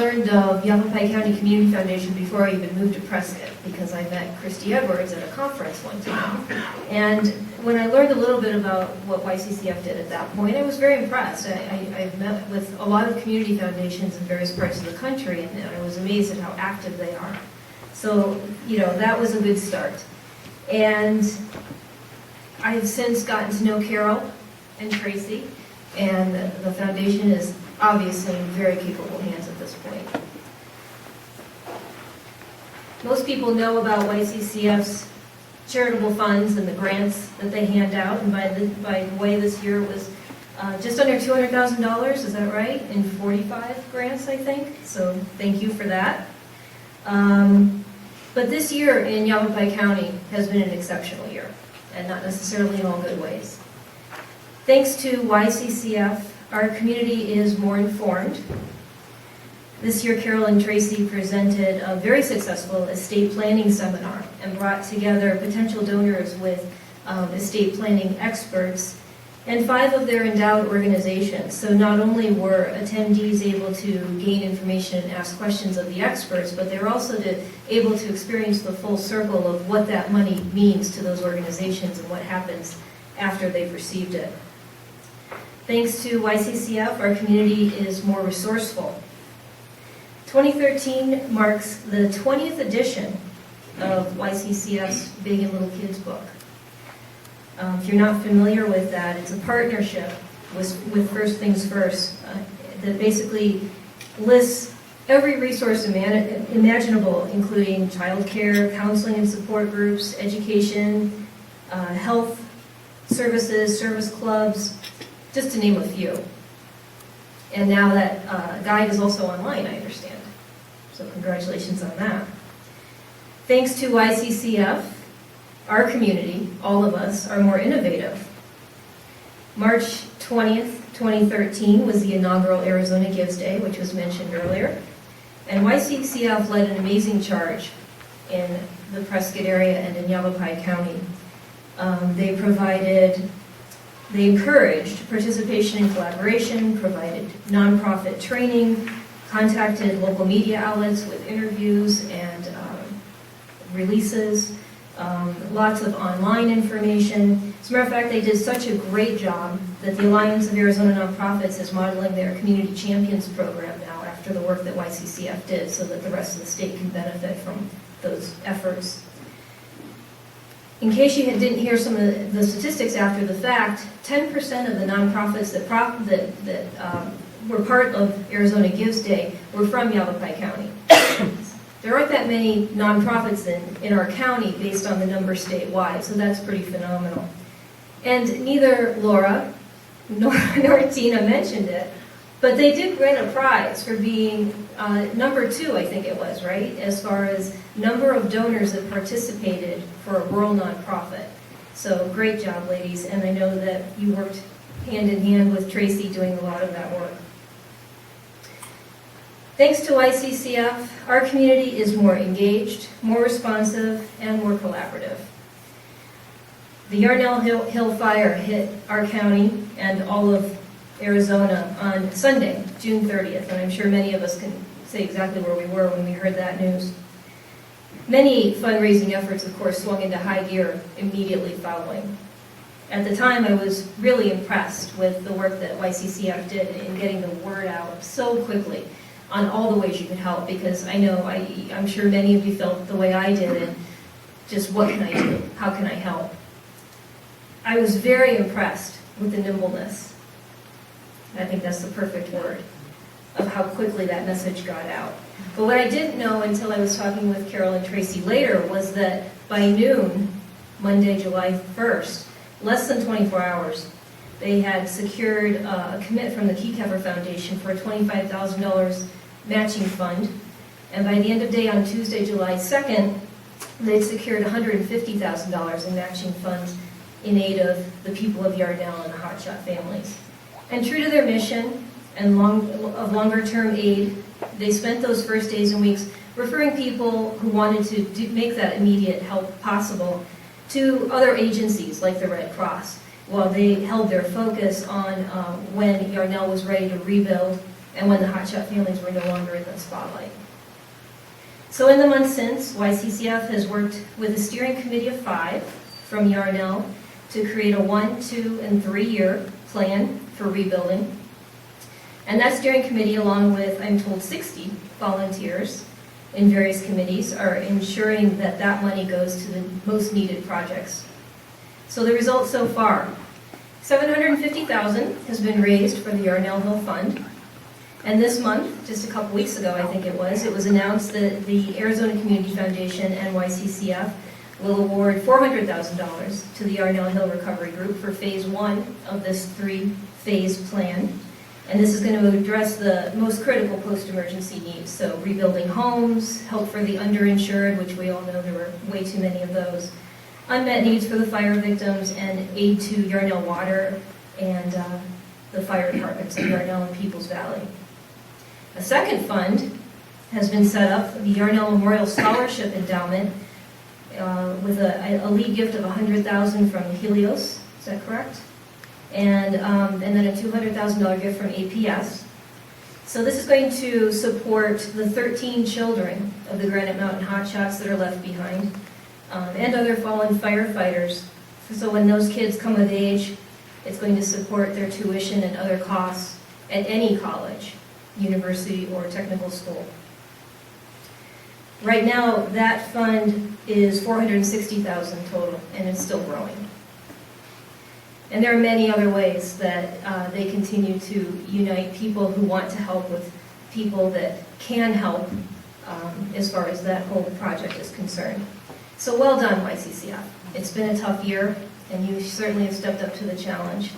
learned of Yavapai County Community Foundation before I even moved to Prescott, because I met Christy Edwards at a conference one time. And when I learned a little bit about what YCCF did at that point, I was very impressed. I've met with a lot of community foundations in various parts of the country, and I was amazed at how active they are. So, you know, that was a good start. And I have since gotten to know Carol and Tracy, and the foundation is obviously in very capable hands at this point. Most people know about YCCF's charitable funds and the grants that they hand out, and by the way, this year was just under $200,000, is that right? In 45 grants, I think, so thank you for that. But this year in Yavapai County has been an exceptional year, and not necessarily in all good ways. Thanks to YCCF, our community is more informed. This year, Carol and Tracy presented a very successful estate planning seminar and brought together potential donors with estate planning experts and 5 of their endowed organizations. So not only were attendees able to gain information and ask questions of the experts, but they were also able to experience the full circle of what that money means to those organizations and what happens after they've received it. Thanks to YCCF, our community is more resourceful. 2013 marks the 20th edition of YCCF's Big and Little Kids book. If you're not familiar with that, it's a partnership with First Things First that basically lists every resource imaginable, including childcare, counseling and support groups, education, health services, service clubs, just to name a few. And now that guide is also online, I understand. So congratulations on that. Thanks to YCCF, our community, all of us, are more innovative. March 20th, 2013 was the inaugural Arizona Gives Day, which was mentioned earlier. And YCCF led an amazing charge in the Prescott area and in Yavapai County. They encouraged participation and collaboration, provided nonprofit training, contacted local media outlets with interviews and releases, lots of online information. As a matter of fact, they did such a great job that the Alliance of Arizona Nonprofits is modeling their Community Champions program now after the work that YCCF did, so that the rest of the state can benefit from those efforts. In case you didn't hear some of the statistics after the fact, 10% of the nonprofits that were part of Arizona Gives Day were from Yavapai County. There aren't that many nonprofits in our county based on the number statewide, so that's pretty phenomenal. And neither Laura nor Tina mentioned it, but they did win a prize for being number 2, I think it was, right? As far as number of donors that participated for a rural nonprofit. So great job, ladies, and I know that you worked hand in hand with Tracy doing a lot of that work. Thanks to YCCF, our community is more engaged, more responsive, and more collaborative. The Yarnell Hill Fire hit our county and all of Arizona on Sunday, June 30th, and I'm sure many of us can say exactly where we were when we heard that news. Many fundraising efforts, of course, swung into high gear immediately following. At the time, I was really impressed with the work that YCCF did in getting the word out so quickly on all the ways you could help, because I know, I'm sure many of you felt the way I did, and just what can I do? How can I help? I was very impressed with the nimbleness. I think that's the perfect word, of how quickly that message got out. But what I didn't know until I was talking with Carol and Tracy later was that by noon, Monday, July 1st, less than 24 hours, they had secured a commit from the CFRE Foundation for a $25,000 matching fund. And by the end of day on Tuesday, July 2nd, they'd secured $150,000 in matching funds in aid of the people of Yarnell and the hotshot families. And true to their mission and of longer-term aid, they spent those first days and weeks referring people who wanted to make that immediate help possible to other agencies like the Red Cross, while they held their focus on when Yarnell was ready to rebuild and when the hotshot families were no longer in the spotlight. So in the months since, YCCF has worked with a steering committee of 5 from Yarnell to create a 1-, 2-, and 3-year plan for rebuilding. And that steering committee, along with, I'm told, 60 volunteers in various committees, are ensuring that that money goes to the most needed projects. So the results so far: $750,000 has been raised for the Yarnell Hill Fund. And this month, just a couple weeks ago I think it was announced that the Arizona Community Foundation and YCCF will award $400,000 to the Yarnell Hill Recovery Group for phase 1 of this 3-phase plan. And this is going to address the most critical post-emergency needs, so rebuilding homes, help for the underinsured, which we all know there were way too many of those, unmet needs for the fire victims, and aid to Yarnell Water and the fire departments in Yarnell and Peoples Valley. A second fund has been set up, the Yarnell Memorial Scholarship Endowment, with a lead gift of $100,000 from Helios, is that correct? And then a $200,000 gift from APS. So this is going to support the 13 children of the Granite Mountain Hotshots that are left behind, and other fallen firefighters. So when those kids come of age, it's going to support their tuition and other costs at any college, university, or technical school. Right now, that fund is $460,000 total, and it's still growing. And there are many other ways that they continue to unite people who want to help with people that can help as far as that whole project is concerned. So well done, YCCF. It's been a tough year, and you certainly have stepped up to the challenge.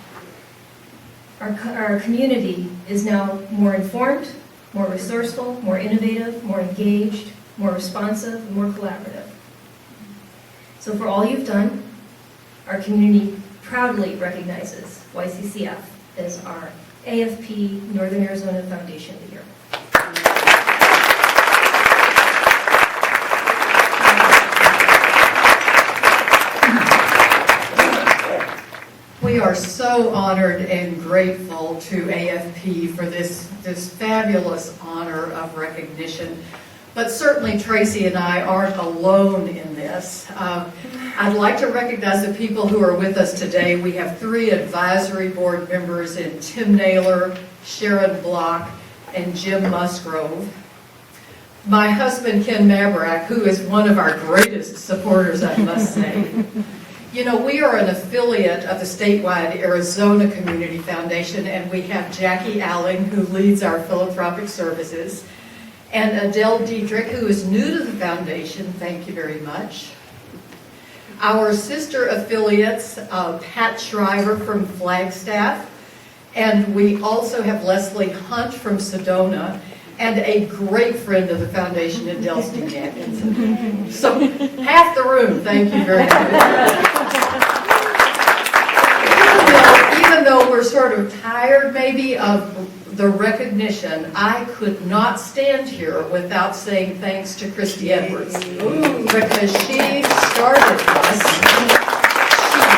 Our community is now more informed, more resourceful, more innovative, more engaged, more responsive, and more collaborative. So for all you've done, our community proudly recognizes YCCF as our AFP Northern Arizona Foundation of the Year. We are so honored and grateful to AFP for this fabulous honor of recognition. But certainly Tracey and I aren't alone in this. I'd like to recognize the people who are with us today. We have 3 advisory board members in Tim Naylor, Sharon Block, and Jim Musgrove. My husband, Ken Mabrak, who is one of our greatest supporters, I must say. You know, we are an affiliate of the statewide Arizona Community Foundation, and we have Jackie Alling, who leads our philanthropic services, and Adele Dietrich, who is new to the foundation. Thank you very much. Our sister affiliates, Pat Shriver from Flagstaff, and we also have Leslie Hunt from Sedona, and a great friend of the foundation, Adele Steve-Atkinson. So half the room, thank you very much. Even though we're sort of tired maybe of the recognition, I could not stand here without saying thanks to Christy Edwards, because she started us. She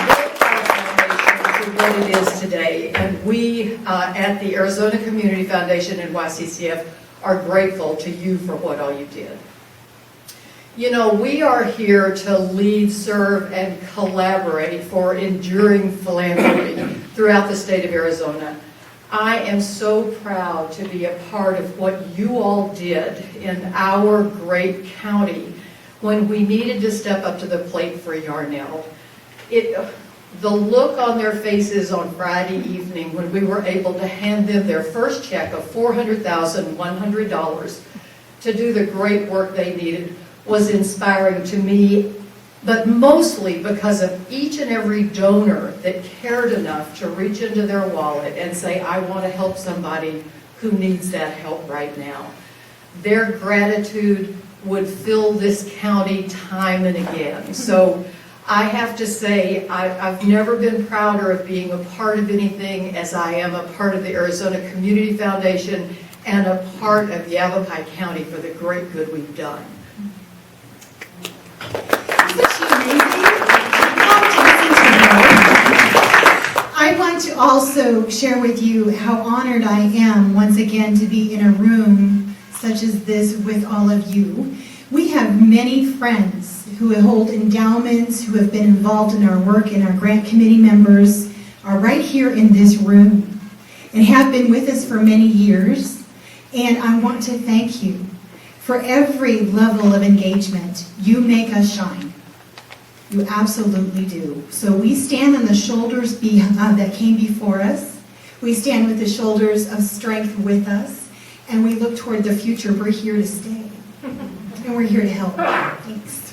built our foundation to what it is today, and we at the Arizona Community Foundation and YCCF are grateful to you for what all you did. You know, we are here to lead, serve, and collaborate for enduring philanthropy throughout the state of Arizona. I am so proud to be a part of what you all did in our great county when we needed to step up to the plate for Yarnell. The look on their faces on Friday evening when we were able to hand them their first check of $400,100 to do the great work they needed was inspiring to me, but mostly because of each and every donor that cared enough to reach into their wallet and say, I want to help somebody who needs that help right now. Their gratitude would fill this county time and again. So I have to say, I've never been prouder of being a part of anything as I am a part of the Arizona Community Foundation and a part of Yavapai County for the great good we've done. I want to also share with you how honored I am once again to be in a room such as this with all of you. We have many friends who hold endowments, who have been involved in our work, and our grant committee members are right here in this room and have been with us for many years. And I want to thank you for every level of engagement. You make us shine. You absolutely do. So we stand on the shoulders that came before us. We stand with the shoulders of strength with us, and we look toward the future. We're here to stay, and we're here to help. Thanks.